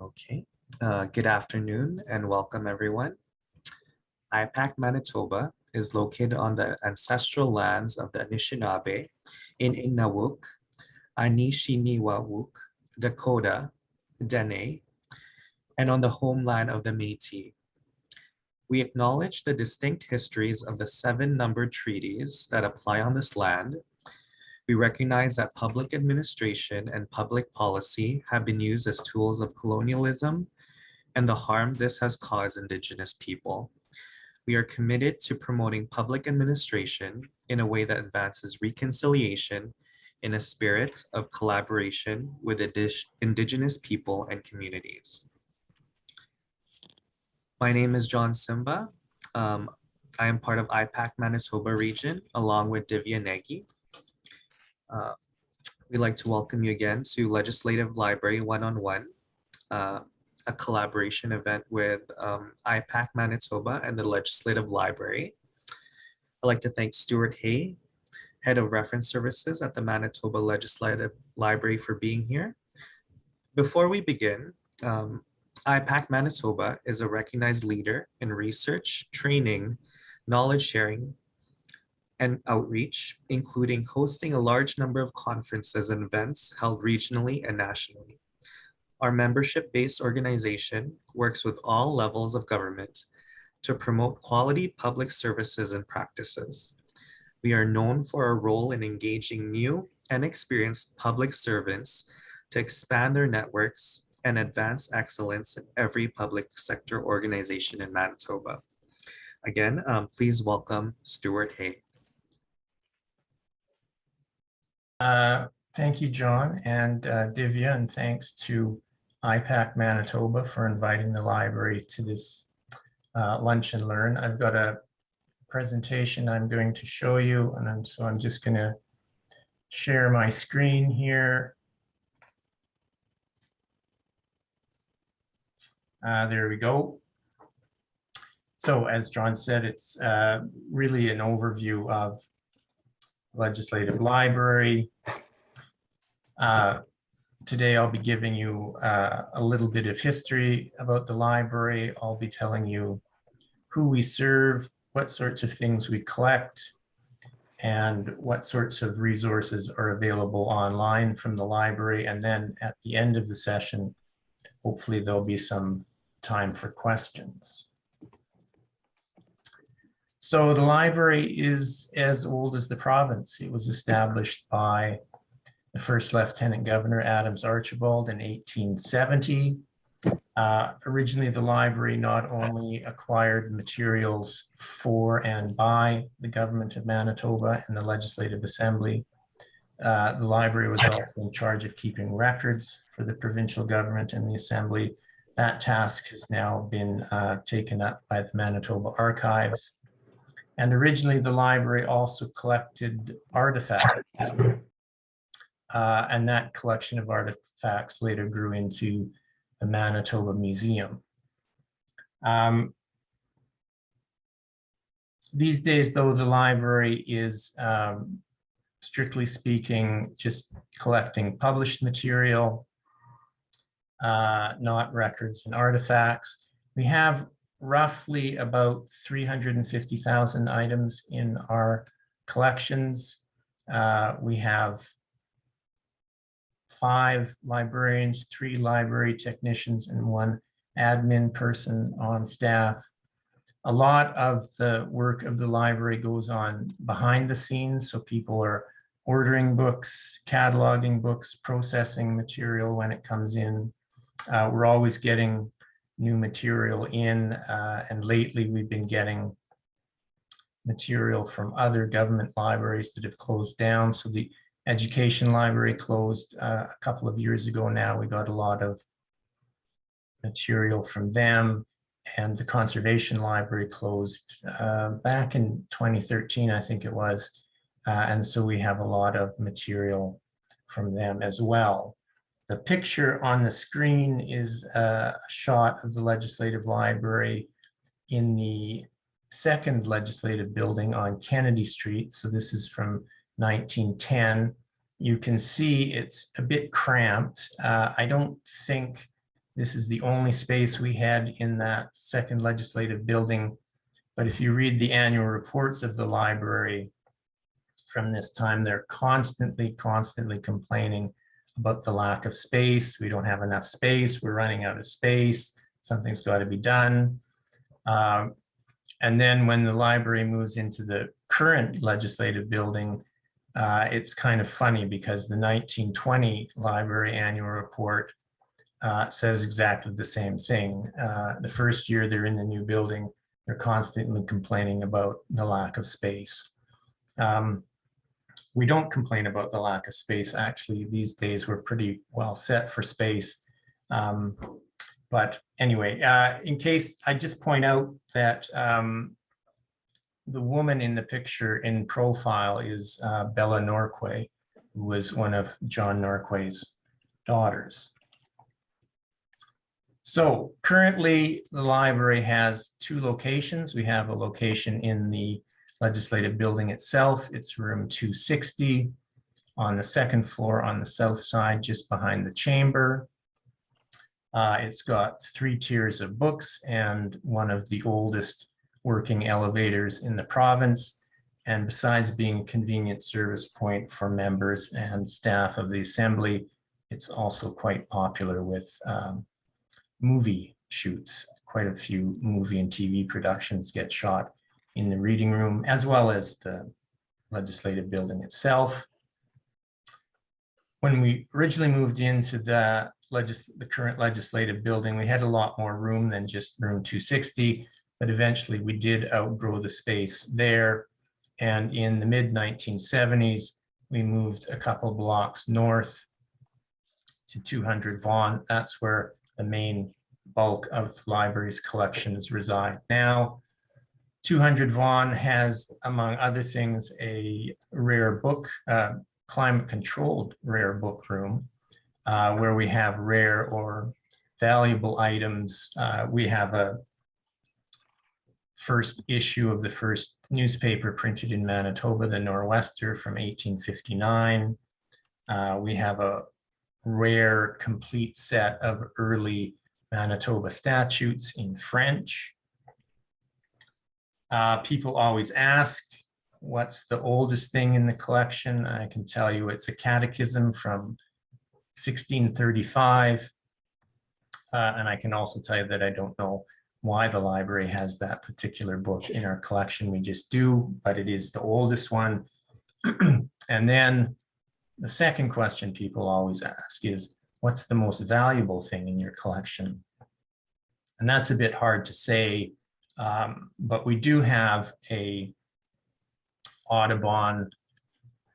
Okay, good afternoon and welcome everyone. IPAC Manitoba is located on the ancestral lands of the Anishinaabe in Inawuk, Anishinaabeg, Dakota, Dene, and on the homeland of the Métis. We acknowledge the distinct histories of the 7 numbered treaties that apply on this land. We recognize that public administration and public policy have been used as tools of colonialism and the harm this has caused Indigenous people. We are committed to promoting public administration in a way that advances reconciliation in a spirit of collaboration with Indigenous people and communities. My name is John Simba. I am part of IPAC Manitoba region along with Divya Negi. We'd like to welcome you again to Legislative Library One-on-One, a collaboration event with IPAC Manitoba and the Legislative Library. I'd like to thank Stuart Hay, Head of Reference Services at the Manitoba Legislative Library, for being here. Before we begin, IPAC Manitoba is a recognized leader in research, training, knowledge sharing, and outreach, including hosting a large number of conferences and events held regionally and nationally. Our membership-based organization works with all levels of government to promote quality public services and practices. We are known for our role in engaging new and experienced public servants to expand their networks and advance excellence in every public sector organization in Manitoba. Again, please welcome Stuart Hay. Thank you, John and Divya, and thanks to IPAC Manitoba for inviting the library to this lunch and learn. I've got a presentation I'm going to show you, and so I'm just going to share my screen here. There we go. So as John said, it's really an overview of Legislative Library. Today I'll be giving you a little bit of history about the library. I'll be telling you who we serve, what sorts of things we collect, and what sorts of resources are available online from the library. And then at the end of the session, hopefully there'll be some time for questions. So the library is as old as the province. It was established by the first Lieutenant Governor, Adams Archibald, in 1870. Originally, the library not only acquired materials for and by the government of Manitoba and the Legislative Assembly, the library was also in charge of keeping records for the provincial government and the Assembly. That task has now been taken up by the Manitoba Archives. And originally, the library also collected artifacts. And that collection of artifacts later grew into the Manitoba Museum. These days, though, the library is, strictly speaking, just collecting published material, not records and artifacts. We have roughly about 350,000 items in our collections. We have 5 librarians, 3 library technicians, and 1 admin person on staff. A lot of the work of the library goes on behind the scenes, so people are ordering books, cataloging books, processing material when it comes in. We're always getting new material in, and lately we've been getting material from other government libraries that have closed down. So the Education Library closed a couple of years ago now. We got a lot of material from them, and the Conservation Library closed back in 2013, I think it was. And so we have a lot of material from them as well. The picture on the screen is a shot of the Legislative Library in the 2nd Legislative Building on Kennedy Street. So this is from 1910. You can see it's a bit cramped. I don't think This is the only space we had in that second legislative building. But if you read the annual reports of the library from this time, they're constantly complaining about the lack of space. We don't have enough space. We're running out of space. Something's got to be done. And then when the library moves into the current legislative building, it's kind of funny because the 1920 library annual report says exactly the same thing. The first year they're in the new building, they're constantly complaining about the lack of space. We don't complain about the lack of space. Actually, these days we're pretty well set for space. But anyway, in case I just point out that the woman in the picture in profile is Bella Norquay, who was one of John Norquay's daughters. So currently the library has 2 locations. We have a location in the legislative building itself. It's room 260 on the 2nd floor on the south side, just behind the chamber. It's got 3 tiers of books and one of the oldest working elevators in the province. And besides being a convenient service point for members and staff of the assembly, it's also quite popular with movie shoots. Quite a few movie and TV productions get shot in the reading room, as well as the legislative building itself. When we originally moved into the current legislative building, we had a lot more room than just room 260, but eventually we did outgrow the space there. And in the mid-1970s, we moved a couple blocks north to 200 Vaughan. That's where the main bulk of the library's collections reside now. 200 Vaughan has, among other things, a rare book, climate-controlled rare book room, where we have rare or valuable items. We have a first issue of the first newspaper printed in Manitoba, the Nor'Wester from 1859. We have a rare complete set of early Manitoba statutes in French. People always ask, what's the oldest thing in the collection? I can tell you it's a catechism from 1635. And I can also tell you that I don't know why the library has that particular book in our collection. We just do, but it is the oldest one. And then the second question people always ask is, what's the most valuable thing in your collection? And that's a bit hard to say, but we do have a Audubon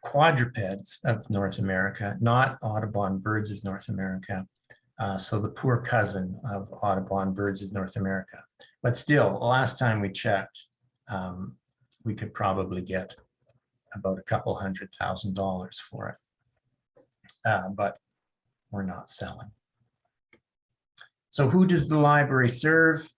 quadrupeds of North America, not Audubon birds of North America. So the poor cousin of Audubon birds of North America. But still, last time we checked, we could probably get about $200,000 for it, but we're not selling. So who does the library serve?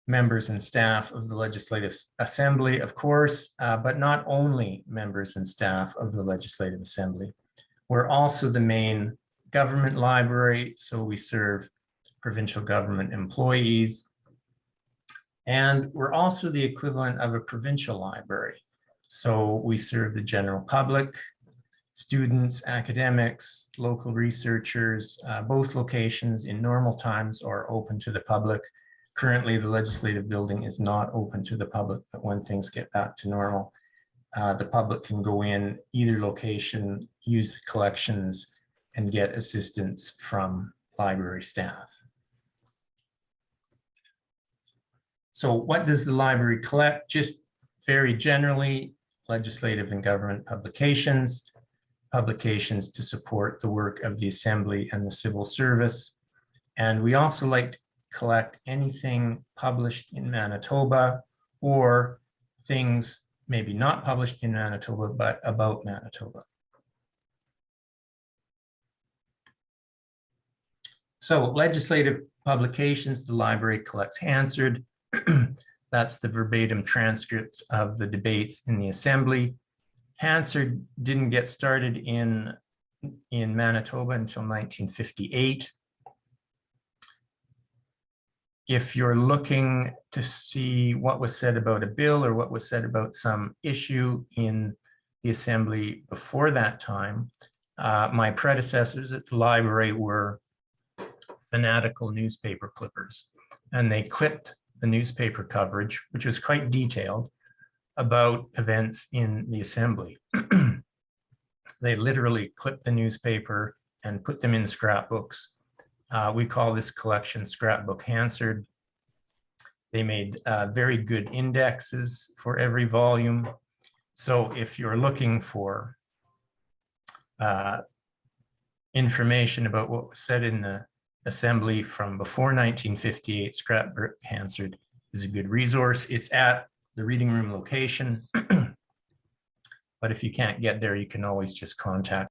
Members and staff of the Legislative Assembly, of course, but not only members and staff of the Legislative Assembly. We're also the main government library, so we serve provincial government employees. And we're also the equivalent of a provincial library. So we serve the general public, students, academics, local researchers. Both locations in normal times are open to the public. Currently, the legislative building is not open to the public, but when things get back to normal, the public can go in either location, use the collections, and get assistance from library staff. So what does the library collect? Just very generally, legislative and government publications, publications to support the work of the Assembly and the civil service. And we also like to collect anything published in Manitoba or things maybe not published in Manitoba, but about Manitoba. So legislative publications, the library collects Hansard. That's the verbatim transcripts of the debates in the Assembly. Hansard didn't get started in in Manitoba until 1958. If you're looking to see what was said about a bill or what was said about some issue in the Assembly before that time, my predecessors at the library were fanatical newspaper clippers, and they clipped the newspaper coverage, which was quite detailed, about events in the Assembly. They literally clipped the newspaper and put them in scrapbooks. We call this collection Scrapbook Hansard. They made very good indexes for every volume. So if you're looking for information about what was said in the Assembly from before 1958, Scrapbook Hansard is a good resource. It's at the reading room location. But if you can't get there, you can always just contact.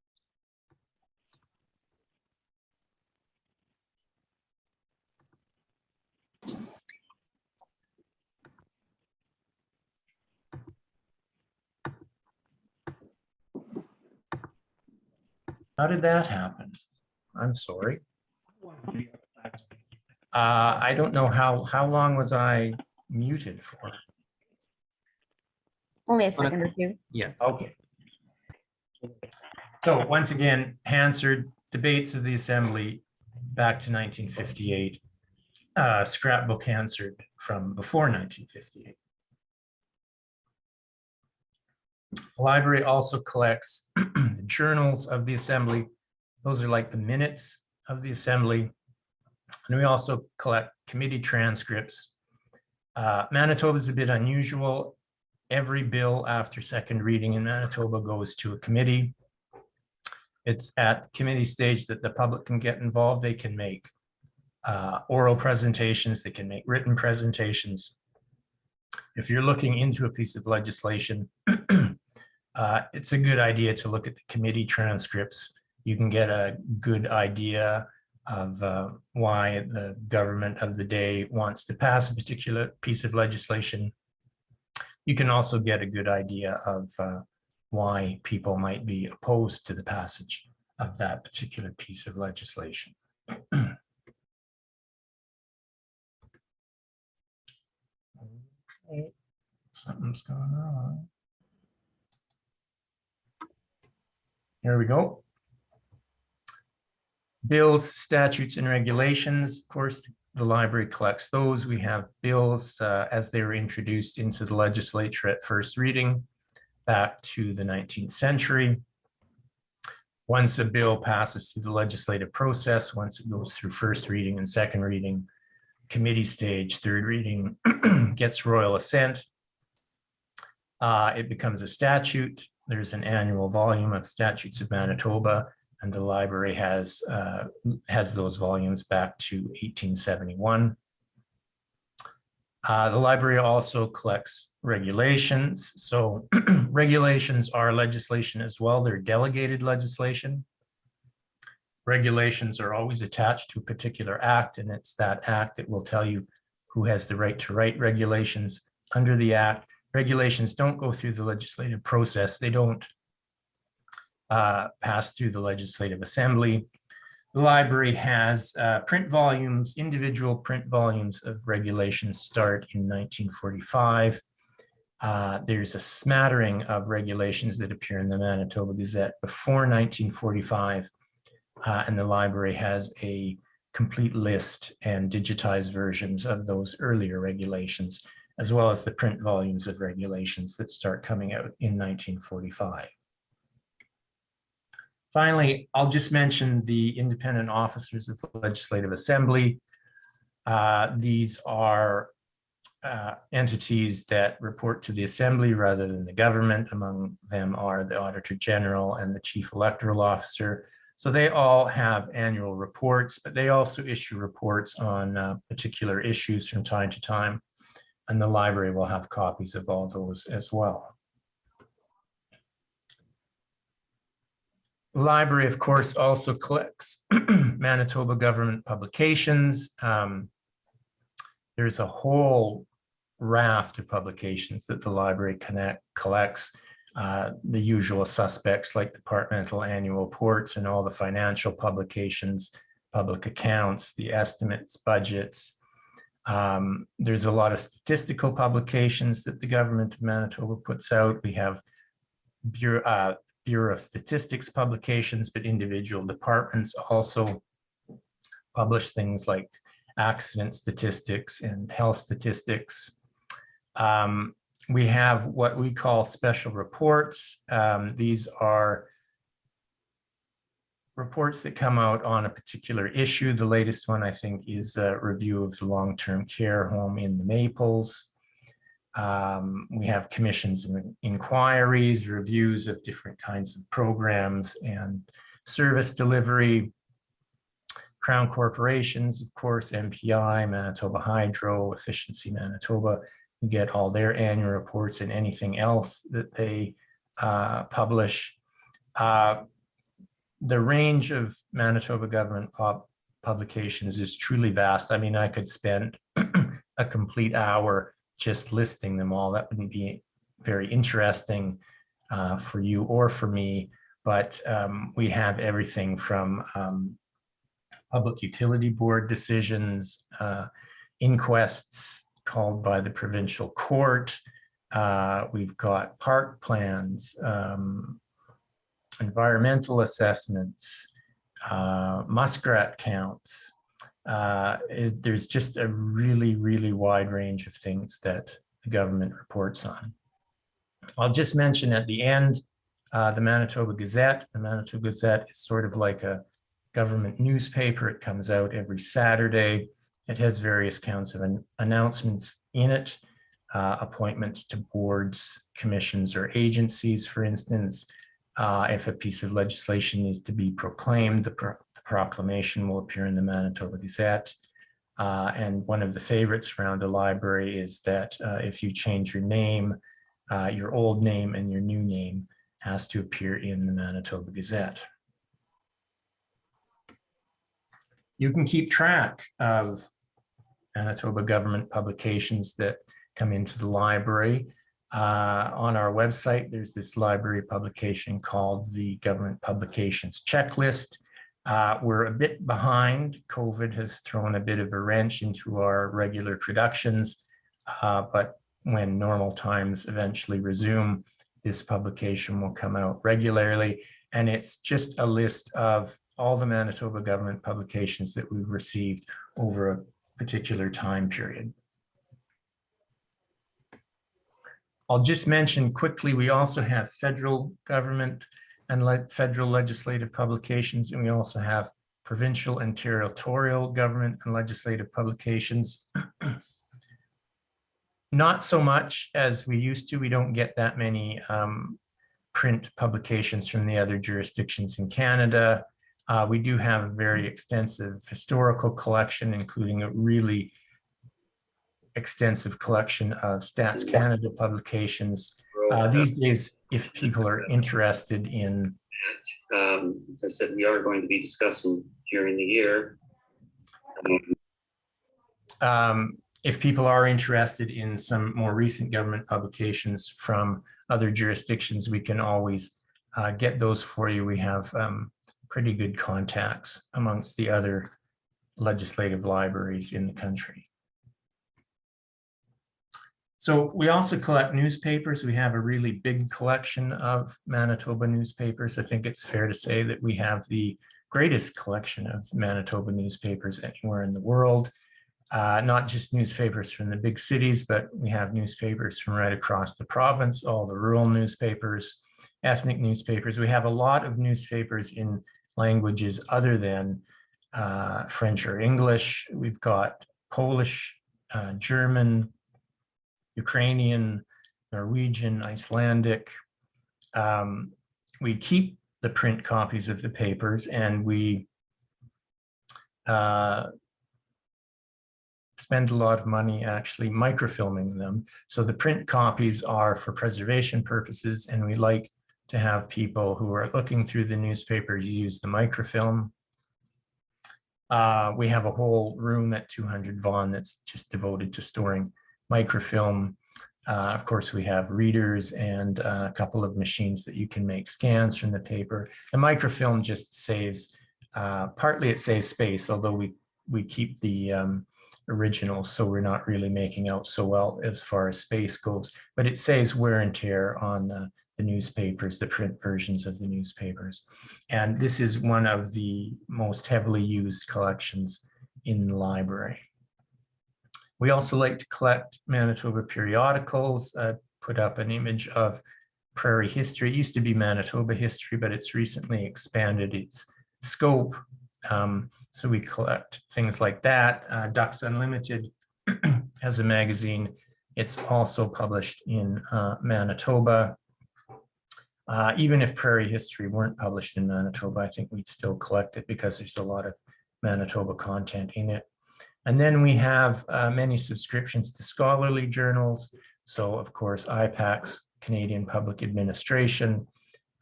How did that happen? I'm sorry. I don't know how long was I muted for? Only a second or two. Yeah. Okay. So once again, Hansard, debates of the Assembly back to 1958, Scrapbook Hansard from before 1958. The library also collects the journals of the Assembly. Those are like the minutes of the Assembly. And we also collect committee transcripts. Manitoba is a bit unusual. Every bill after second reading in Manitoba goes to a committee. It's at the committee stage that the public can get involved. They can make oral presentations. They can make written presentations. If you're looking into a piece of legislation, it's a good idea to look at the committee transcripts. You can get a good idea of why the government of the day wants to pass a particular piece of legislation. You can also get a good idea of why people might be opposed to the passage of that particular piece of legislation. Okay, something's going on. Here we go. Bills, statutes, and regulations. Of course, the library collects those. We have bills as they were introduced into the legislature at first reading back to the 19th century. Once a bill passes through the legislative process, once it goes through first reading and second reading, committee stage, third reading, gets royal assent. It becomes a statute. There's an annual volume of Statutes of Manitoba, and the library has those volumes back to 1871. The library also collects regulations. So regulations are legislation as well. They're delegated legislation. Regulations are always attached to a particular act, and it's that act that will tell you who has the right to write regulations under the act. Regulations don't go through the legislative process. They don't pass through the Legislative Assembly. The library has print volumes, individual print volumes of regulations start in 1945. There's a smattering of regulations that appear in the Manitoba Gazette before 1945, and the library has a complete list and digitized versions of those earlier regulations, as well as the print volumes of regulations that start coming out in 1945. Finally, I'll just mention the independent officers of the Legislative Assembly. These are entities that report to the Assembly rather than the government. Among them are the Auditor General and the Chief Electoral Officer. So they all have annual reports, but they also issue reports on particular issues from time to time. And the library will have copies of all those as well. The library, of course, also collects Manitoba government publications. There's a whole raft of publications that the library collects. the usual suspects like departmental annual reports and all the financial publications, public accounts, the estimates, budgets. There's a lot of statistical publications that the government of Manitoba puts out. We have Bureau of Statistics publications, but individual departments also publish things like accident statistics and health statistics. We have what we call special reports. These are reports that come out on a particular issue. The latest one, I think, is a review of the long-term care home in the Maples. We have commissions and inquiries, reviews of different kinds of programs and service delivery. Crown corporations, of course, MPI, Manitoba Hydro, Efficiency Manitoba. You get all their annual reports and anything else that they publish. The range of Manitoba government publications is truly vast. I mean, I could spend a complete hour just listing them all. That wouldn't be very interesting for you or for me, but we have everything from Public Utility Board decisions, inquests called by the provincial court. We've got park plans, environmental assessments, muskrat counts. There's just a really, really wide range of things that the government reports on. I'll just mention at the end, the Manitoba Gazette. The Manitoba Gazette is sort of like a government newspaper. It comes out every Saturday. It has various kinds of announcements in it, appointments to boards, commissions, or agencies, for instance. If a piece of legislation is to be proclaimed, the proclamation will appear in the Manitoba Gazette. And one of the favorites around the library is that if you change your name, your old name and your new name has to appear in the Manitoba Gazette. You can keep track of Manitoba government publications that come into the library. On our website, there's this library publication called the Government Publications Checklist. We're a bit behind. COVID has thrown a bit of a wrench into our regular productions, but when normal times eventually resume, this publication will come out regularly. And it's just a list of all the Manitoba government publications that we've received over a particular time period. I'll just mention quickly, we also have federal government and federal legislative publications, and we also have provincial and territorial government and legislative publications. Not so much as we used to. We don't get that many print publications from the other jurisdictions in Canada. We do have a very extensive historical collection, including a really extensive collection of Stats Canada publications. These days, if people are interested in... As I said, we are going to be discussing during the year. If people are interested in some more recent government publications from other jurisdictions, we can always get those for you. We have pretty good contacts amongst the other legislative libraries in the country. So we also collect newspapers. We have a really big collection of Manitoba newspapers. I think it's fair to say that we have the greatest collection of Manitoba newspapers anywhere in the world. Not just newspapers from the big cities, but we have newspapers from right across the province, all the rural newspapers, ethnic newspapers. We have a lot of newspapers in languages other than French or English. We've got Polish, German, Ukrainian, Norwegian, Icelandic. We keep the print copies of the papers, and we spend a lot of money actually microfilming them. So the print copies are for preservation purposes, and we like to have people who are looking through the newspapers use the microfilm. We have a whole room at 200 Vaughan that's just devoted to storing microfilm. Of course, we have readers and a couple of machines that you can make scans from the paper. The microfilm just saves, partly it saves space, although we keep the originals, so we're not really making out so well as far as space goes, but it saves wear and tear on the newspapers, the print versions of the newspapers. And this is one of the most heavily used collections in the library. We also like to collect Manitoba periodicals. Put up an image of Prairie History. It used to be Manitoba History, but it's recently expanded its scope. So we collect things like that. Ducks Unlimited has a magazine. It's also published in Manitoba. Even if Prairie History weren't published in Manitoba, I think we'd still collect it because there's a lot of Manitoba content in it. And then we have many subscriptions to scholarly journals. So of course, IPAC's Canadian Public Administration,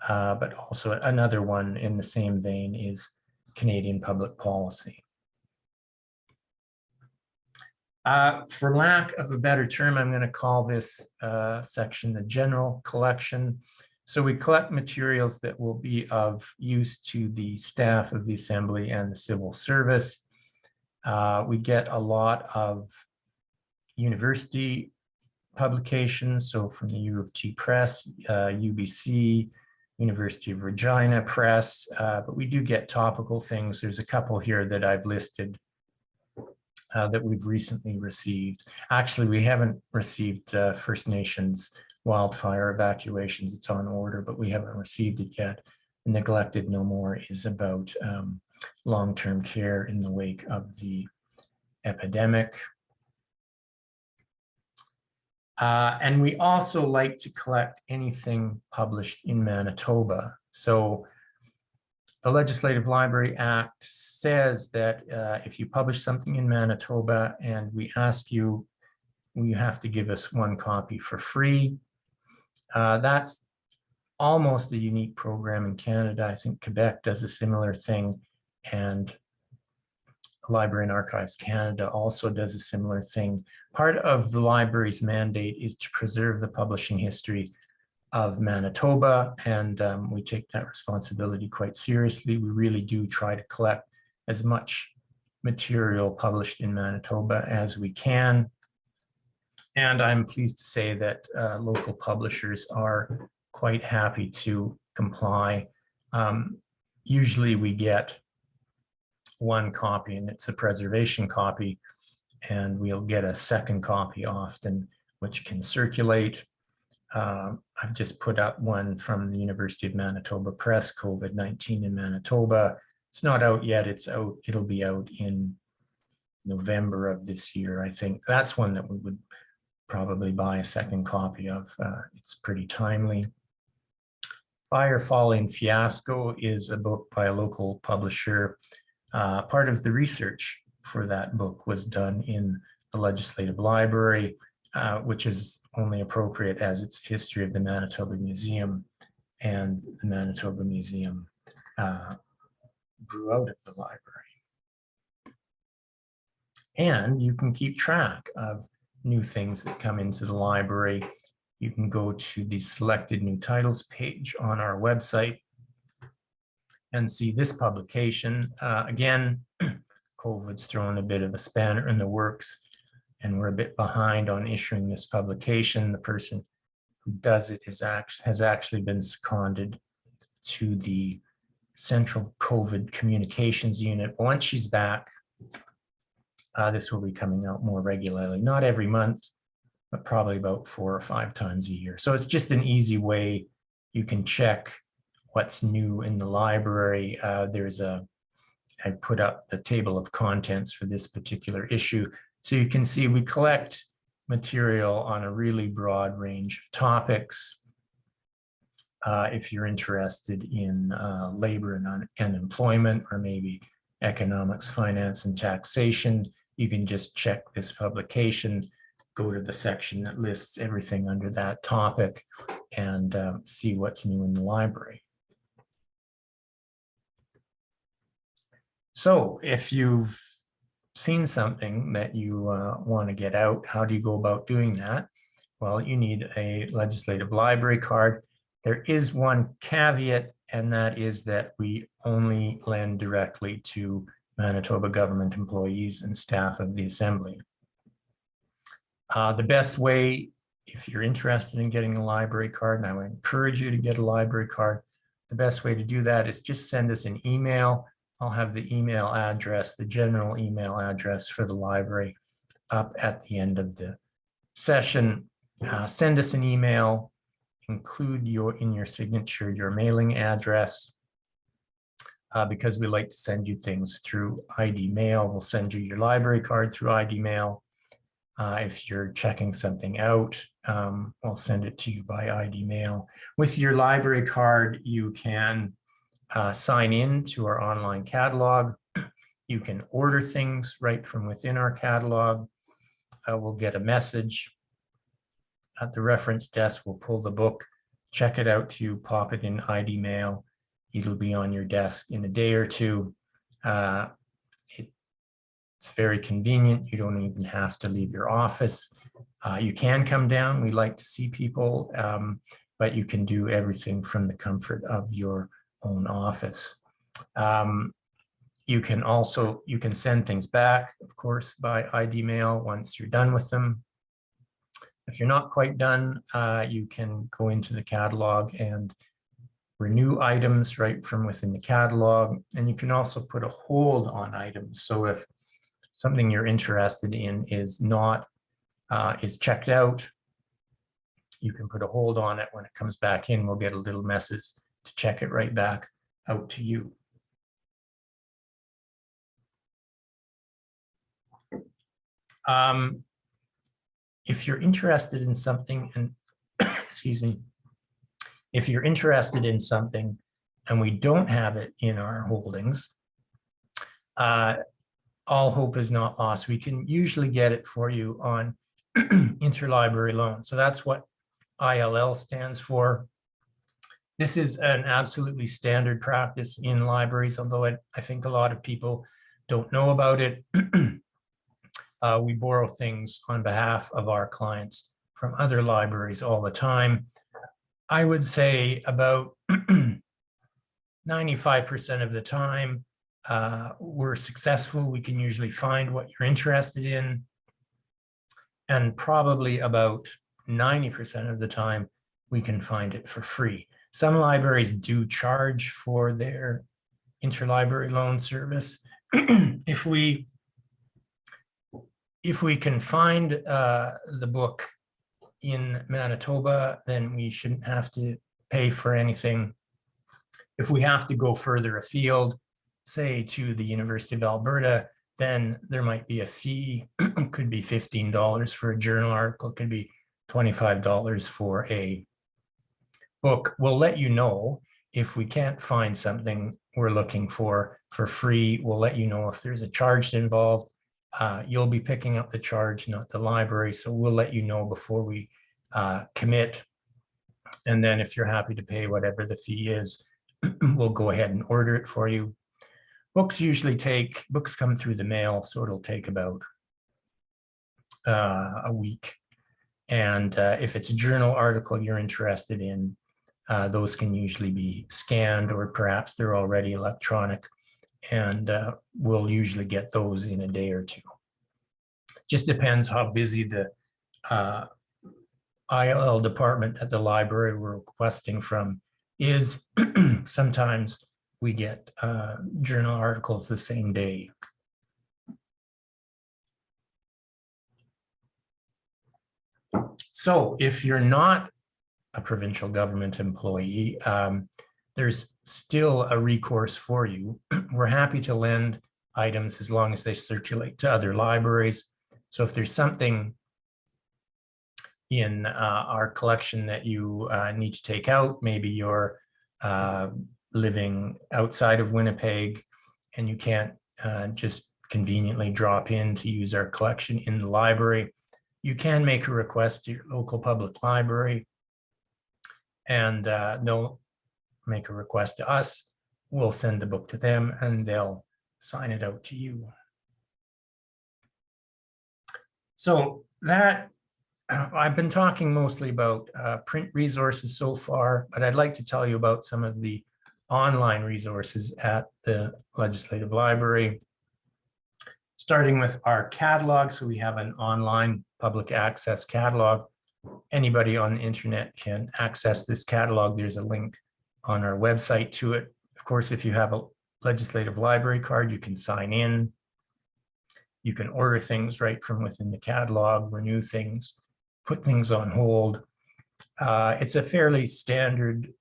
but also another one in the same vein is Canadian Public Policy. For lack of a better term, I'm going to call this section the general collection. So we collect materials that will be of use to the staff of the Assembly and the civil service. We get a lot of university publications, so from the U of T Press, UBC, University of Regina Press, but we do get topical things. There's a couple here that I've listed that we've recently received. Actually, we haven't received First Nations wildfire evacuations. It's on order, but we haven't received it yet. Neglected No More is about long-term care in the wake of the epidemic. And we also like to collect anything published in Manitoba. So the Legislative Library Act says that if you publish something in Manitoba and we ask you, you have to give us one copy for free. That's almost a unique program in Canada. I think Quebec does a similar thing, and Library and Archives Canada also does a similar thing. Part of the library's mandate is to preserve the publishing history of Manitoba, and we take that responsibility quite seriously. We really do try to collect as much material published in Manitoba as we can. And I'm pleased to say that local publishers are quite happy to comply. Usually we get one copy and it's a preservation copy, and we'll get a second copy often, which can circulate. I've just put up one from the University of Manitoba Press, COVID-19 in Manitoba. It's not out yet, it's out, it'll be out in November of this year. I think that's one that we would probably buy a second copy of. It's pretty timely. Fire, Folly, Fiasco is a book by a local publisher. Part of the research for that book was done in the Legislative Library, which is only appropriate as it's history of the Manitoba Museum, and the Manitoba Museum grew out of the library. And you can keep track of new things that come into the library. You can go to the selected new titles page on our website and see this publication. Again, COVID's thrown a bit of a spanner in the works, and we're a bit behind on issuing this publication. The person who does it has actually been seconded to the Central COVID Communications Unit. Once she's back, this will be coming out more regularly, not every month, but probably about 4 or 5 times a year. So it's just an easy way you can check what's new in the library. I put up the table of contents for this particular issue. So you can see we collect material on a really broad range of topics. If you're interested in labor and employment, or maybe economics, finance, and taxation, you can just check this publication, go to the section that lists everything under that topic, and see what's new in the library. So if you've seen something that you want to get out, how do you go about doing that? Well, you need a legislative library card. There is one caveat, and that is that we only lend directly to Manitoba government employees and staff of the Assembly. The best way, if you're interested in getting a library card, and I would encourage you to get a library card, the best way to do that is just send us an email. I'll have the email address, the general email address for the library up at the end of the session. Send us an email, include in your signature your mailing address, because we like to send you things through ID mail. We'll send you your library card through ID mail. If you're checking something out, we'll send it to you by ID mail. With your library card, you can sign in to our online catalog. You can order things right from within our catalog. We'll get a message at the reference desk. We'll pull the book, check it out to you, pop it in ID mail. It'll be on your desk in a day or two. It's very convenient. You don't even have to leave your office. You can come down. We like to see people, but you can do everything from the comfort of your own office. You can send things back, of course, by ID mail once you're done with them. If you're not quite done, you can go into the catalog and renew items right from within the catalog. And you can also put a hold on items. So if something you're interested in is checked out, you can put a hold on it. When it comes back in, we'll get a little message to check it right back out to you. If you're interested in something, and excuse me, if you're interested in something and we don't have it in our holdings, all hope is not lost. We can usually get it for you on interlibrary loan. So that's what ILL stands for. This is an absolutely standard practice in libraries, although I think a lot of people don't know about it. We borrow things on behalf of our clients from other libraries all the time. I would say about 95% of the time, we're successful. We can usually find what you're interested in. And probably about 90% of the time, we can find it for free. Some libraries do charge for their interlibrary loan service. If we can find the book in Manitoba, then we shouldn't have to pay for anything. If we have to go further afield, say to the University of Alberta, then there might be a fee. Could be $15 for a journal article, could be $25 for a book. We'll let you know if we can't find something we're looking for free. We'll let you know if there's a charge involved. You'll be picking up the charge, not the library. So we'll let you know before we commit. And then if you're happy to pay whatever the fee is, we'll go ahead and order it for you. Books come through the mail, so it'll take about a week. And if it's a journal article you're interested in, those can usually be scanned, or perhaps they're already electronic. And we'll usually get those in a day or two. Just depends how busy the ILL department at the library we're requesting from is. Sometimes we get journal articles the same day. So if you're not a provincial government employee, there's still a recourse for you. We're happy to lend items as long as they circulate to other libraries. So if there's something in our collection that you need to take out, maybe you're living outside of Winnipeg and you can't just conveniently drop in to use our collection in the library, you can make a request to your local public library, and they'll make a request to us. We'll send the book to them and they'll sign it out to you. So that I've been talking mostly about print resources so far, but I'd like to tell you about some of the online resources at the Legislative Library. Starting with our catalog. So we have an online public access catalog. Anybody on the internet can access this catalog. There's a link on our website to it. Of course, if you have a Legislative Library card, you can sign in. You can order things right from within the catalog, renew things, put things on hold. It's a fairly standard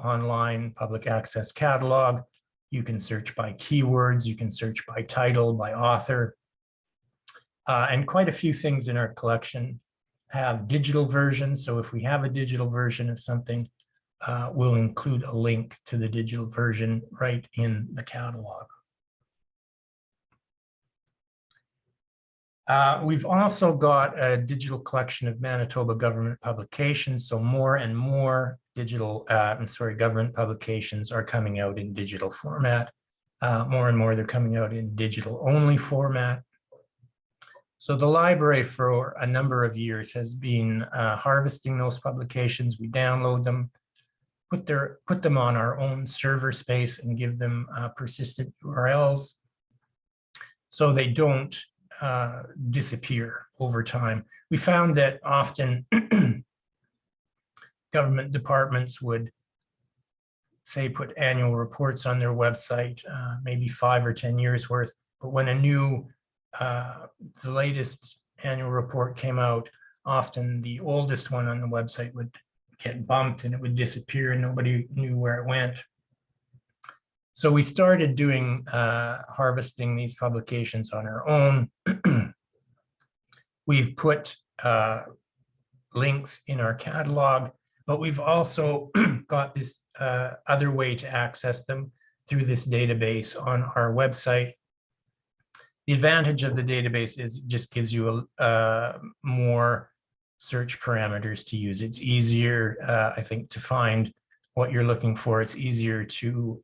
online public access catalog. You can search by keywords, you can search by title, by author. And quite a few things in our collection have digital versions. So if we have a digital version of something, we'll include a link to the digital version right in the catalog. We've also got a digital collection of Manitoba government publications. So more and more government publications are coming out in digital format. More and more, they're coming out in digital only format. So the library for a number of years has been harvesting those publications. We download them, put them on our own server space and give them persistent URLs so they don't disappear over time. We found that often government departments would say put annual reports on their website, maybe 5 or 10 years worth, but when the latest annual report came out, often the oldest one on the website would get bumped and it would disappear and nobody knew where it went. So we started doing harvesting these publications on our own. We've put links in our catalog, but we've also got this other way to access them through this database on our website. The advantage of the database is it just gives you more search parameters to use. It's easier, I think, to find what you're looking for. It's easier to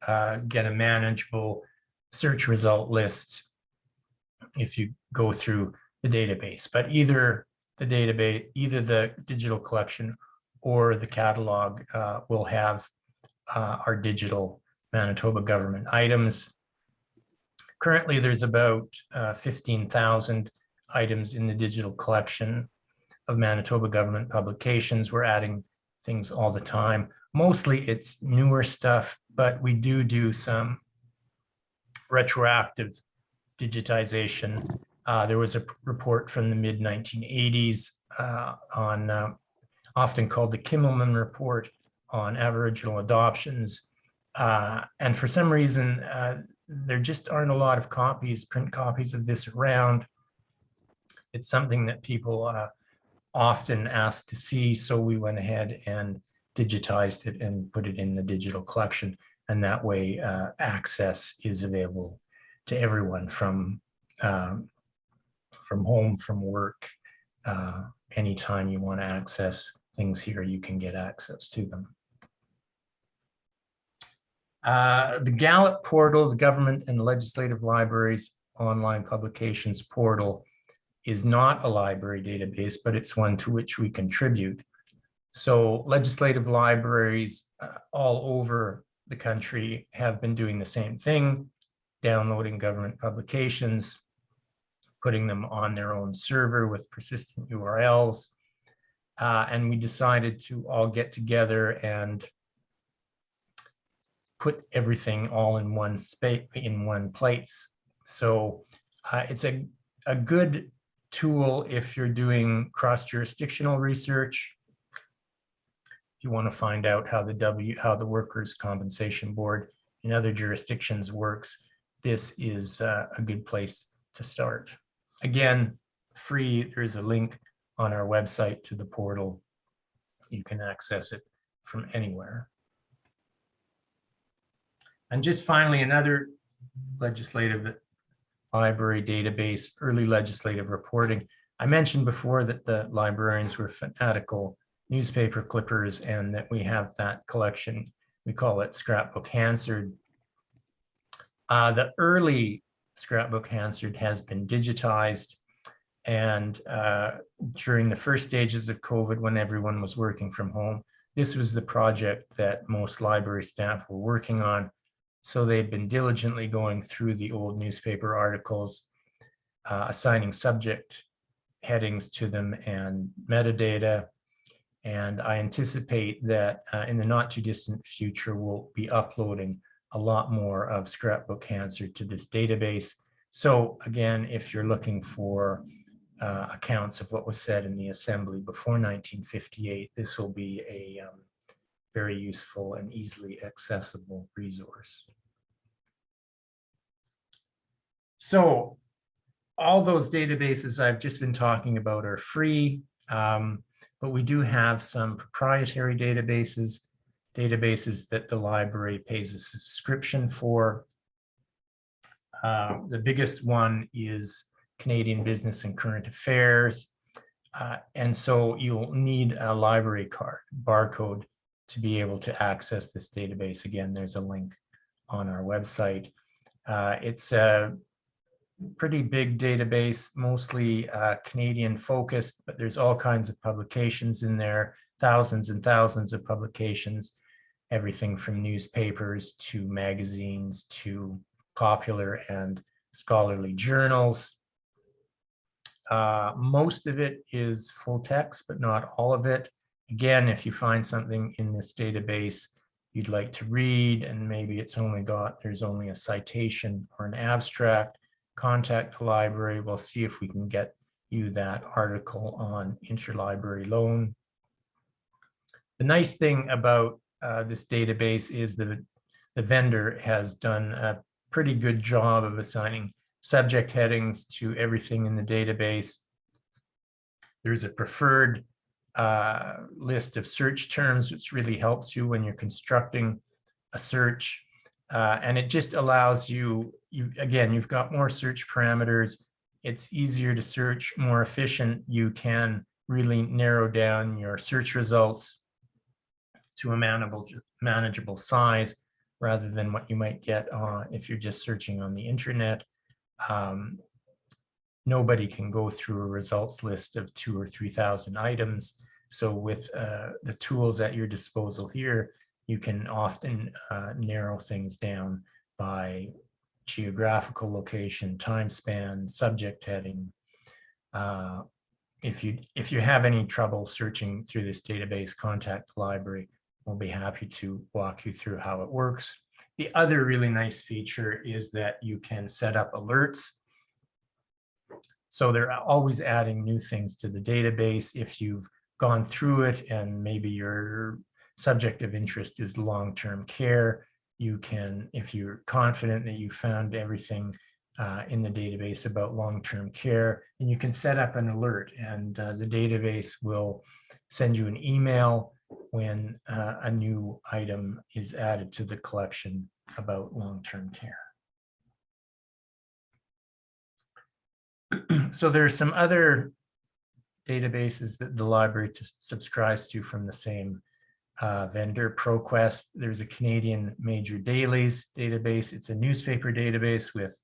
get a manageable search result list if you go through the database. But either the digital collection or the catalog will have our digital Manitoba government items. Currently, there's about 15,000 items in the digital collection of Manitoba government publications. We're adding things all the time. Mostly it's newer stuff, but we do some retroactive digitization. There was a report from the mid-1980s on often called the Kimmelman Report on Aboriginal adoptions. And for some reason, there just aren't a lot of print copies of this around. It's something that people often ask to see, so we went ahead and digitized it and put it in the digital collection. And that way access is available to everyone from home, from work. Anytime you want to access things here, you can get access to them. The Gallup Portal, the Government and Legislative Libraries online publications portal, is not a library database, but it's one to which we contribute. So legislative libraries all over the country have been doing the same thing, downloading government publications, putting them on their own server with persistent URLs. And we decided to all get together and put everything all in one space, in one place. So it's a good tool if you're doing cross-jurisdictional research. If you want to find out how the Workers' Compensation Board in other jurisdictions works, this is a good place to start. Again, free. There's a link on our website to the portal. You can access it from anywhere. And just finally, another legislative library database, early legislative reporting. I mentioned before that the librarians were fanatical newspaper clippers and that we have that collection. We call it Scrapbook Hansard. The early Scrapbook Hansard has been digitized, And during the first stages of COVID, when everyone was working from home, this was the project that most library staff were working on. So they'd been diligently going through the old newspaper articles, assigning subject headings to them and metadata. And I anticipate that in the not too distant future, we'll be uploading a lot more of Scrapbook Hansard to this database. So again, if you're looking for accounts of what was said in the assembly before 1958, this will be a very useful and easily accessible resource. So all those databases I've just been talking about are free, but we do have some proprietary databases that the library pays a subscription for. The biggest one is Canadian Business and Current Affairs. And so you'll need a library card, barcode, to be able to access this database. Again, there's a link on our website. It's a pretty big database, mostly Canadian focused, but there's all kinds of publications in there, thousands and thousands of publications, everything from newspapers to magazines to popular and scholarly journals. Most of it is full text, but not all of it. Again, if you find something in this database you'd like to read, and maybe there's only a citation or an abstract, contact the library. We'll see if we can get you that article on interlibrary loan. The nice thing about this database is that the vendor has done a pretty good job of assigning subject headings to everything in the database. There's a preferred list of search terms, which really helps you when you're constructing a search. And it just allows you, again, you've got more search parameters. It's easier to search, more efficient. You can really narrow down your search results to a manageable size rather than what you might get if you're just searching on the internet. Nobody can go through a results list of 2,000 or 3,000 items. So with the tools at your disposal here, you can often narrow things down by geographical location, time span, subject heading. If you have any trouble searching through this database, contact the library. We'll be happy to walk you through how it works. The other really nice feature is that you can set up alerts. So they're always adding new things to the database. If you've gone through it and maybe your subject of interest is long-term care, you can, if you're confident that you found everything in the database about long-term care, and you can set up an alert, and the database will send you an email when a new item is added to the collection about long-term care. So there are some other databases that the library subscribes to from the same vendor, Proquest. There's a Canadian Major Dailies database. It's a newspaper database with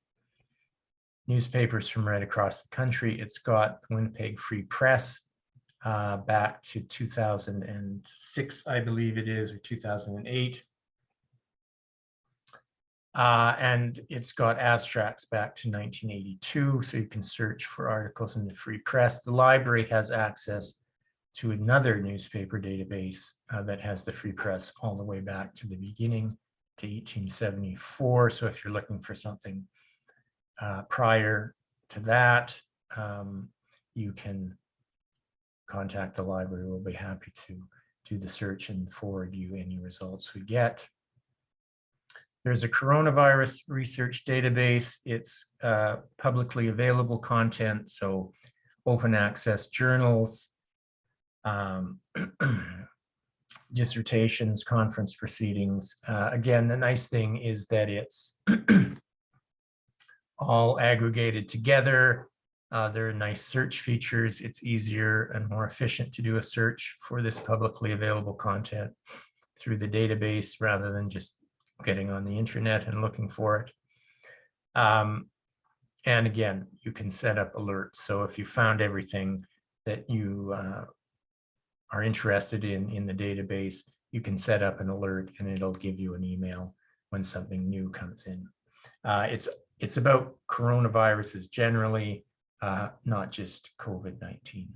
newspapers from right across the country. It's got Winnipeg Free Press back to 2006, I believe it is, or 2008. And it's got abstracts back to 1982, so you can search for articles in the Free Press. The library has access to another newspaper database that has the Free Press all the way back to the beginning to 1874. So if you're looking for something prior to that, you can contact the library. We'll be happy to do the search and forward you any results we get. There's a coronavirus research database. It's publicly available content, so open access journals, dissertations, conference proceedings. Again, the nice thing is that it's all aggregated together. There are nice search features. It's easier and more efficient to do a search for this publicly available content through the database rather than just getting on the internet and looking for it. And again, you can set up alerts. So if you found everything that you are interested in the database, you can set up an alert and it'll give you an email when something new comes in. It's about coronaviruses generally, not just COVID-19.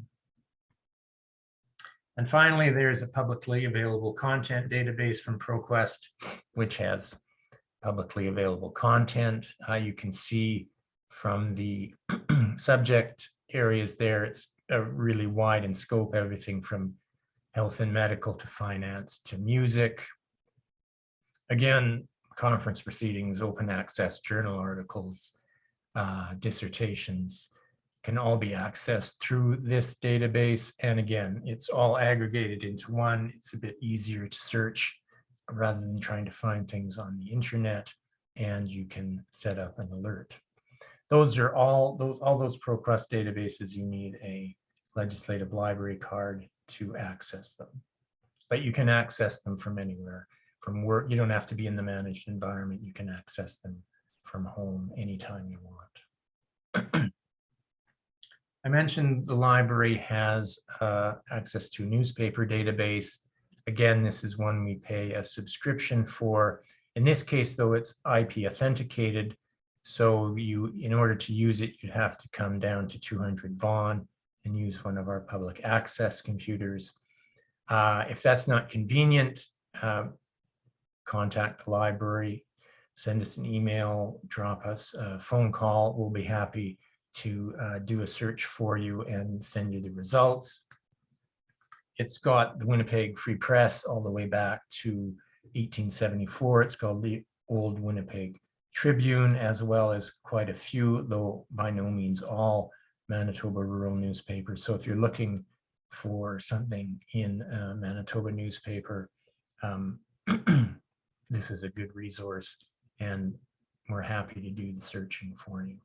And finally, there's a publicly available content database from Proquest, which has publicly available content. You can see from the subject areas there, it's really wide in scope, everything from health and medical to finance to music. Again, conference proceedings, open access journal articles, dissertations can all be accessed through this database. And again, it's all aggregated into one. It's a bit easier to search rather than trying to find things on the internet, and you can set up an alert. Those are all those Proquest databases. You need a legislative library card to access them, but you can access them from anywhere. From work, you don't have to be in the managed environment. You can access them from home anytime you want. I mentioned the library has access to a newspaper database. Again, this is one we pay a subscription for. In this case, though, it's IP authenticated. So in order to use it, you have to come down to 200 Vaughan and use one of our public access computers. If that's not convenient, contact the library, send us an email, drop us a phone call. We'll be happy to do a search for you and send you the results. It's got the Winnipeg Free Press all the way back to 1874. It's called the Old Winnipeg Tribune, as well as quite a few, though by no means all, Manitoba rural newspapers. So if you're looking for something in a Manitoba newspaper, this is a good resource, and we're happy to do the searching for you.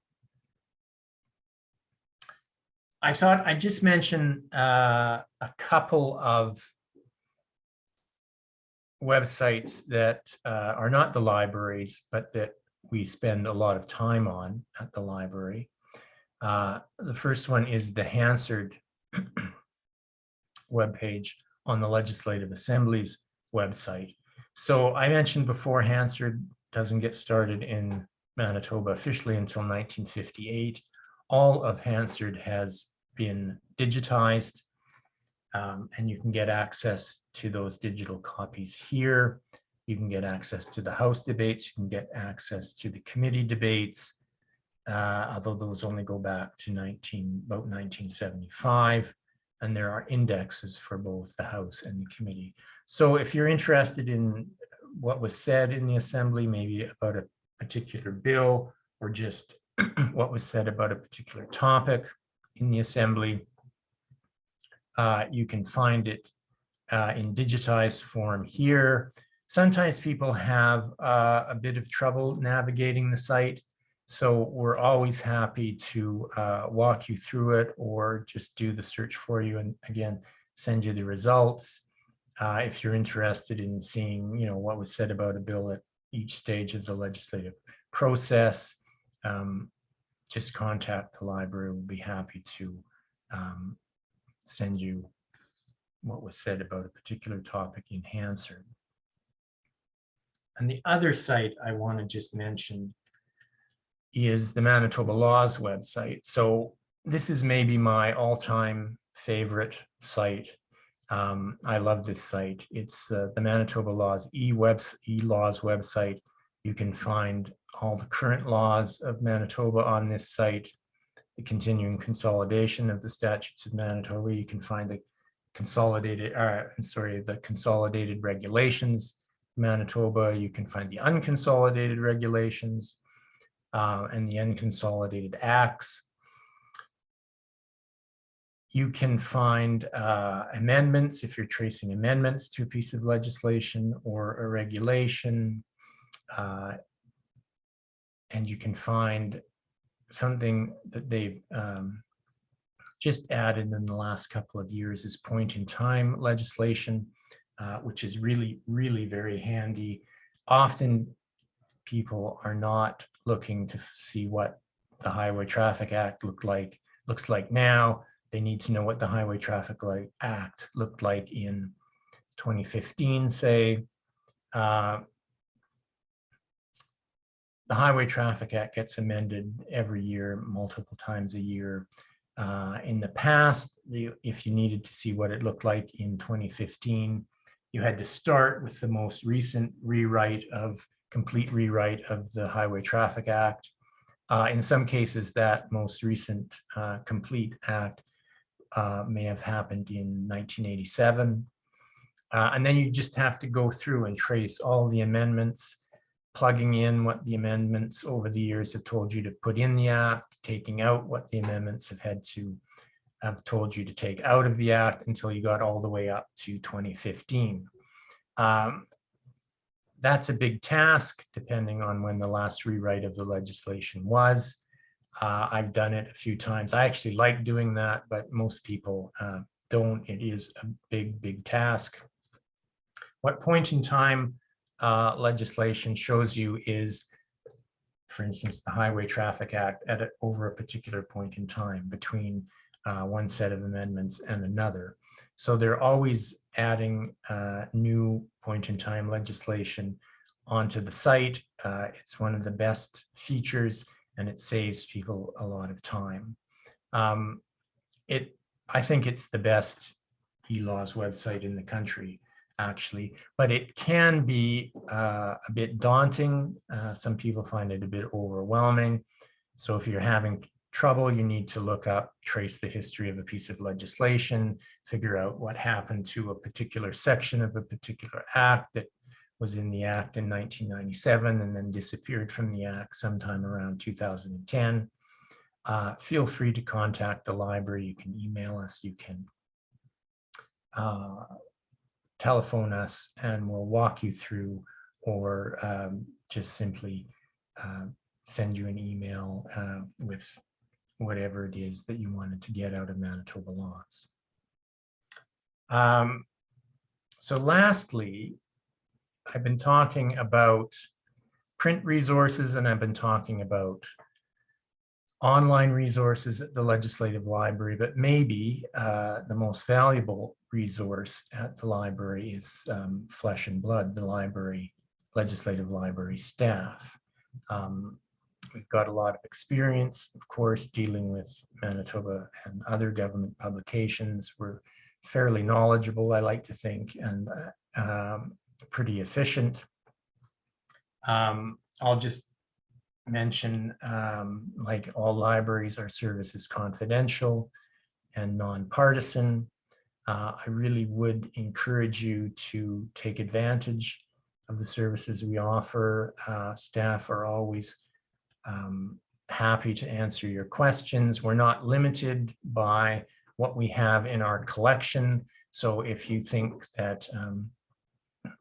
I thought I'd just mention a couple of websites that are not the libraries, but that we spend a lot of time on at the library. The first one is the Hansard webpage on the Legislative Assembly's website. So I mentioned before, Hansard doesn't get started in Manitoba officially until 1958. All of Hansard has been digitized, and you can get access to those digital copies here. You can get access to the House debates. You can get access to the committee debates, although those only go back to about 1975. And there are indexes for both the House and the committee. So if you're interested in what was said in the Assembly, maybe about a particular bill, or just what was said about a particular topic in the Assembly, you can find it in digitized form here. Sometimes people have a bit of trouble navigating the site, so we're always happy to walk you through it or just do the search for you, and again, send you the results. If you're interested in seeing, what was said about a bill at each stage of the legislative process, just contact the library. We'll be happy to send you what was said about a particular topic in Hansard. And the other site I want to just mention is the Manitoba Laws website. So this is maybe my all-time favorite site. I love this site. It's the Manitoba Laws e-Laws website. You can find all the current laws of Manitoba on this site, the continuing consolidation of the statutes of Manitoba. You can find the consolidated regulations of Manitoba. You can find the unconsolidated regulations and the unconsolidated acts. You can find amendments if you're tracing amendments to a piece of legislation or a regulation. And you can find something that they've just added in the last couple of years is point-in-time legislation, which is really, really very handy. Often people are not looking to see what the Highway Traffic Act looks like now. They need to know what the Highway Traffic Act looked like in 2015, say. The Highway Traffic Act gets amended every year, multiple times a year. In the past, if you needed to see what it looked like in 2015, you had to start with the most recent complete rewrite of the Highway Traffic Act. In some cases, that most recent complete act may have happened in 1987. And then you just have to go through and trace all the amendments, plugging in what the amendments over the years have told you to put in the act, taking out what the amendments have told you to take out of the act until you got all the way up to 2015. That's a big task, depending on when the last rewrite of the legislation was. I've done it a few times. I actually like doing that, but most people don't. It is a big task. What point in time legislation shows you is, for instance, the Highway Traffic Act over a particular point in time between one set of amendments and another. So they're always adding new point in time legislation onto the site. It's one of the best features, and it saves people a lot of time. I think it's the best e-laws website in the country, actually, but it can be a bit daunting. Some people find it a bit overwhelming. So if you're having trouble, you need to trace the history of a piece of legislation, figure out what happened to a particular section of a particular act that was in the act in 1997 and then disappeared from the act sometime around 2010. Feel free to contact the library. You can email us, you can telephone us, and we'll walk you through, or just simply send you an email with whatever it is that you wanted to get out of Manitoba Laws. So lastly, I've been talking about print resources, and I've been talking about online resources at the Legislative Library, but maybe the most valuable resource at the library is Flesh and Blood, the Legislative Library staff. We've got a lot of experience, of course, dealing with Manitoba and other government publications. We're fairly knowledgeable, I like to think, and pretty efficient. I'll just mention, like all libraries, our service is confidential and nonpartisan. I really would encourage you to take advantage of the services we offer. Staff are always happy to answer your questions. We're not limited by what we have in our collection. So if you think that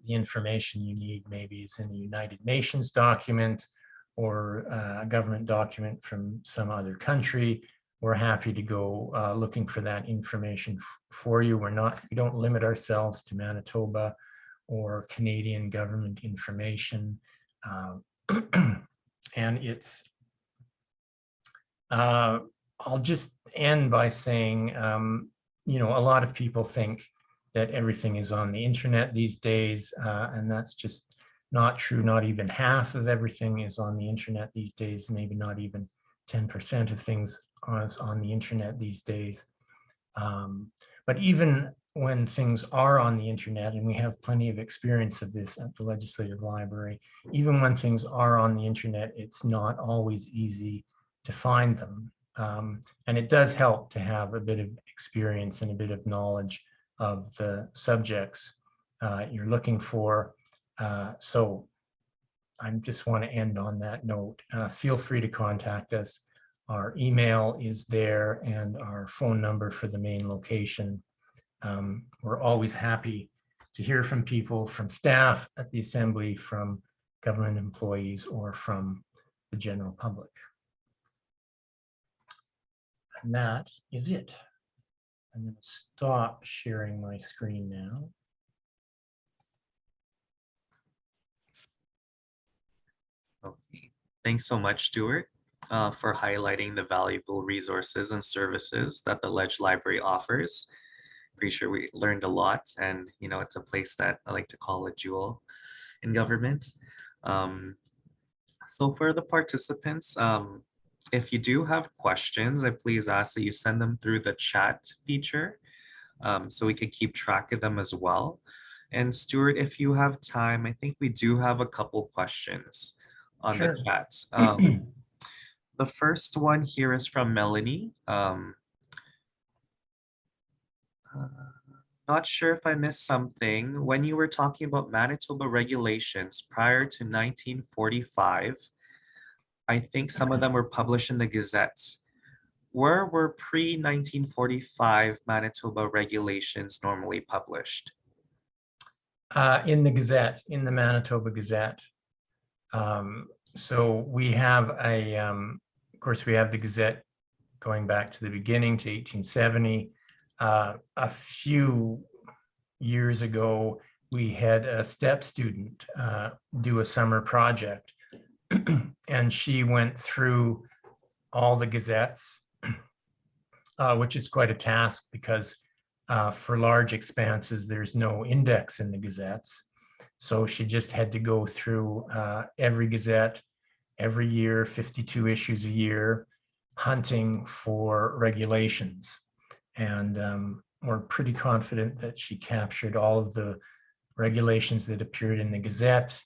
the information you need maybe is in the United Nations document or a government document from some other country, we're happy to go looking for that information for you. We don't limit ourselves to Manitoba or Canadian government information. And it's, I'll just end by saying, you know, a lot of people think that everything is on the internet these days, and that's just not true. Not even half of everything is on the internet these days, maybe not even 10% of things on the internet these days. But even when things are on the internet, and we have plenty of experience of this at the Legislative Library, even when things are on the internet, it's not always easy to find them. And it does help to have a bit of experience and a bit of knowledge of the subjects you're looking for. So I just want to end on that note. Feel free to contact us. Our email is there and our phone number for the main location. We're always happy to hear from people, from staff at the Assembly, from government employees, or from the general public. And that is it. I'm going to stop sharing my screen now. Okay, thanks so much, Stuart. for highlighting the valuable resources and services that the Ledge Library offers. Pretty sure we learned a lot, and it's a place that I like to call a jewel in government. So for the participants, if you do have questions, I please ask that you send them through the chat feature, so we could keep track of them as well. And Stuart, if you have time, I think we do have a couple questions on Sure. the chat. The first one here is from Melanie. Not sure if I missed something. When you were talking about Manitoba regulations prior to 1945, I think some of them were published in the Gazette. Where were pre-1945 Manitoba regulations normally published? In the Gazette, in the Manitoba Gazette. So we have of course, we have the Gazette going back to the beginning to 1870. A few years ago, we had a STEP student do a summer project, and she went through all the Gazettes, which is quite a task because for large expanses, there's no index in the Gazettes. So she just had to go through every Gazette every year, 52 issues a year, hunting for regulations. And we're pretty confident that she captured all of the regulations that appeared in the Gazette.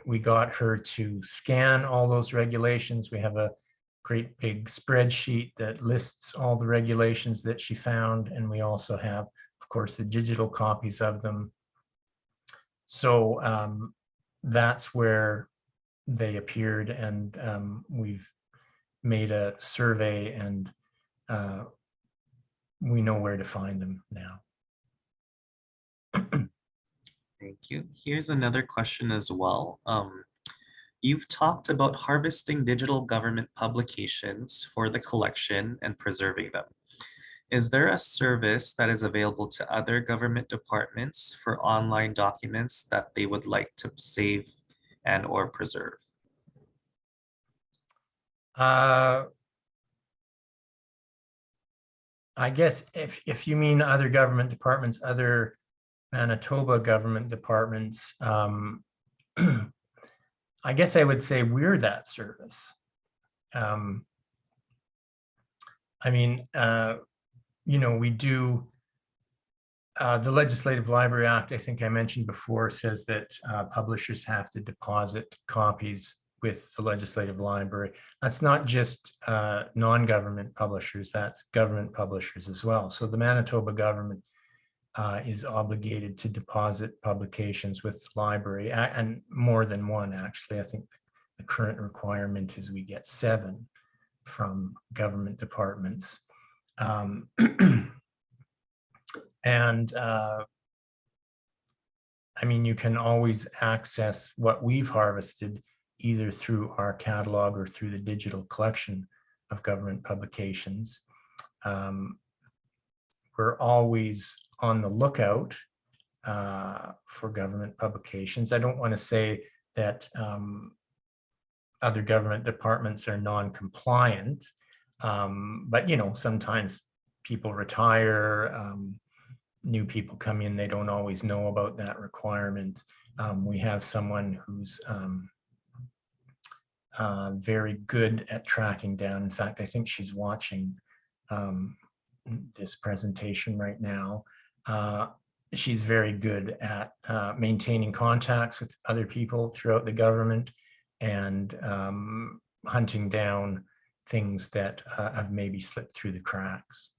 We got her to scan all those regulations. We have a great big spreadsheet that lists all the regulations that she found. And we also have, of course, the digital copies of them. So that's where they appeared, and we've made a survey, and we know where to find them now. Thank you. Here's another question as well. You've talked about harvesting digital government publications for the collection and preserving them. Is there a service that is available to other government departments for online documents that they would like to save and or preserve? I guess if you mean other government departments, other Manitoba government departments, I guess I would say we're that service. I mean, we do, the Legislative Library Act, I think I mentioned before, says that publishers have to deposit copies with the Legislative Library. That's not just non-government publishers, that's government publishers as well. So the Manitoba government is obligated to deposit publications with the library, and more than one, actually. I think the current requirement is we get 7 from government departments. And I mean, you can always access what we've harvested either through our catalog or through the digital collection of government publications. We're always on the lookout for government publications. I don't want to say that other government departments are non-compliant, but sometimes people retire, new people come in, they don't always know about that requirement. We have someone who's very good at tracking down. In fact, I think she's watching this presentation right now. She's very good at maintaining contacts with other people throughout the government and hunting down things that have maybe slipped through the cracks.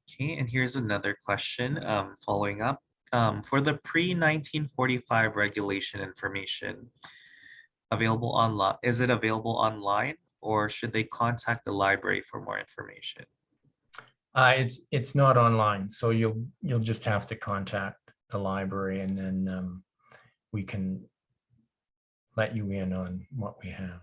Okay, and here's another question following up. For the pre-1945 regulation information available online, is it available online, or should they contact the library for more information? It's not online, so you'll just have to contact the library, and then we can let you in on what we have.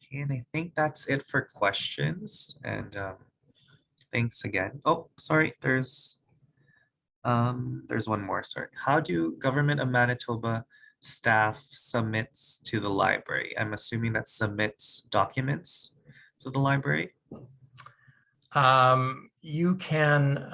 Okay, and I think that's it for questions. And thanks again. Oh, sorry, there's There's one more, sorry. How do Government of Manitoba staff submits to the library? I'm assuming that submits documents to the library. You can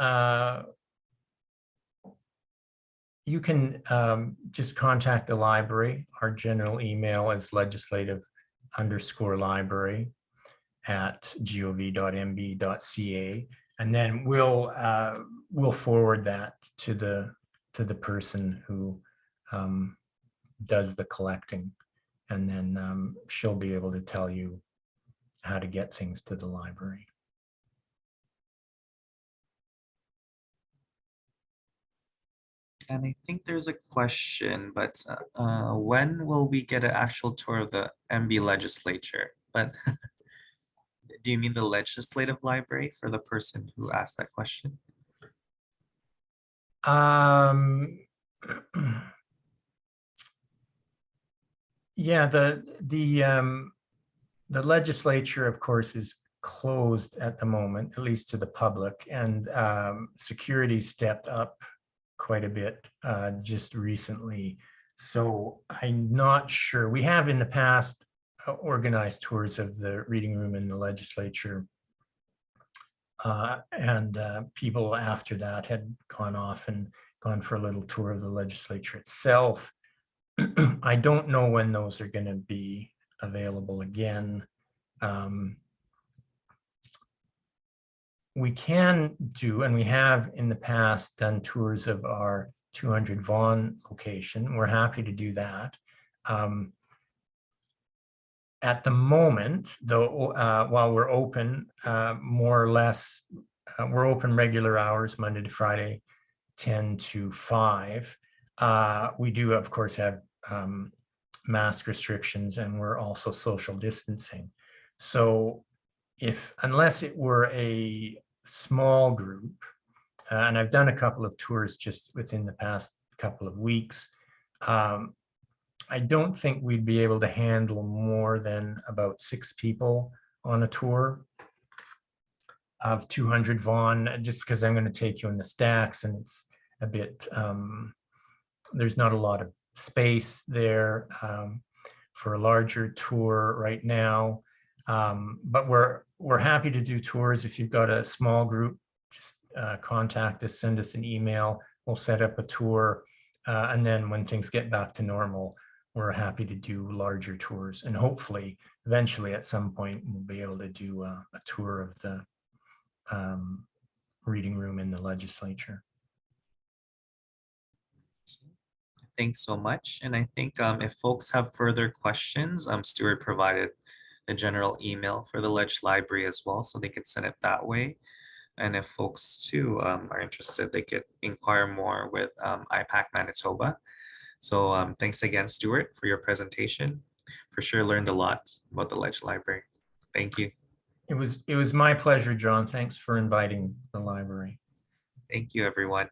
just contact the library. Our general email is legislative_library@gov.mb.ca, and then we'll forward that to the person who does the collecting, and then she'll be able to tell you how to get things to the library. And I think there's a question, but when will we get an actual tour of the MB legislature? But do you mean the Legislative Library for the person who asked that question? Yeah, the legislature, of course, is closed at the moment, at least to the public, and security stepped up quite a bit just recently. So I'm not sure. We have in the past organized tours of the reading room in the legislature, and people after that had gone off and gone for a little tour of the legislature itself. I don't know when those are going to be available again. We can do, and we have in the past done tours of our 200 Vaughan location. We're happy to do that. At the moment, though, while we're open, more or less, we're open regular hours, Monday to Friday, 10 to 5. We do, of course, have mask restrictions, and we're also social distancing. So unless it were a small group, and I've done a couple of tours just within the past couple of weeks, I don't think we'd be able to handle more than about 6 people on a tour of 200 Vaughan, just because I'm going to take you in the stacks, and it's a bit, there's not a lot of space there for a larger tour right now. But we're happy to do tours. If you've got a small group, just contact us, send us an email. We'll set up a tour. And then when things get back to normal, we're happy to do larger tours. And hopefully, eventually at some point, we'll be able to do a tour of the reading room in the legislature. Thanks so much. And I think if folks have further questions, Stuart provided the general email for the Ledge Library as well, so they could send it that way. And if folks too are interested, they could inquire more with IPAC Manitoba. So thanks again, Stuart, for your presentation. For sure learned a lot about the Ledge Library. Thank you. It was my pleasure, John. Thanks for inviting the library. Thank you, everyone.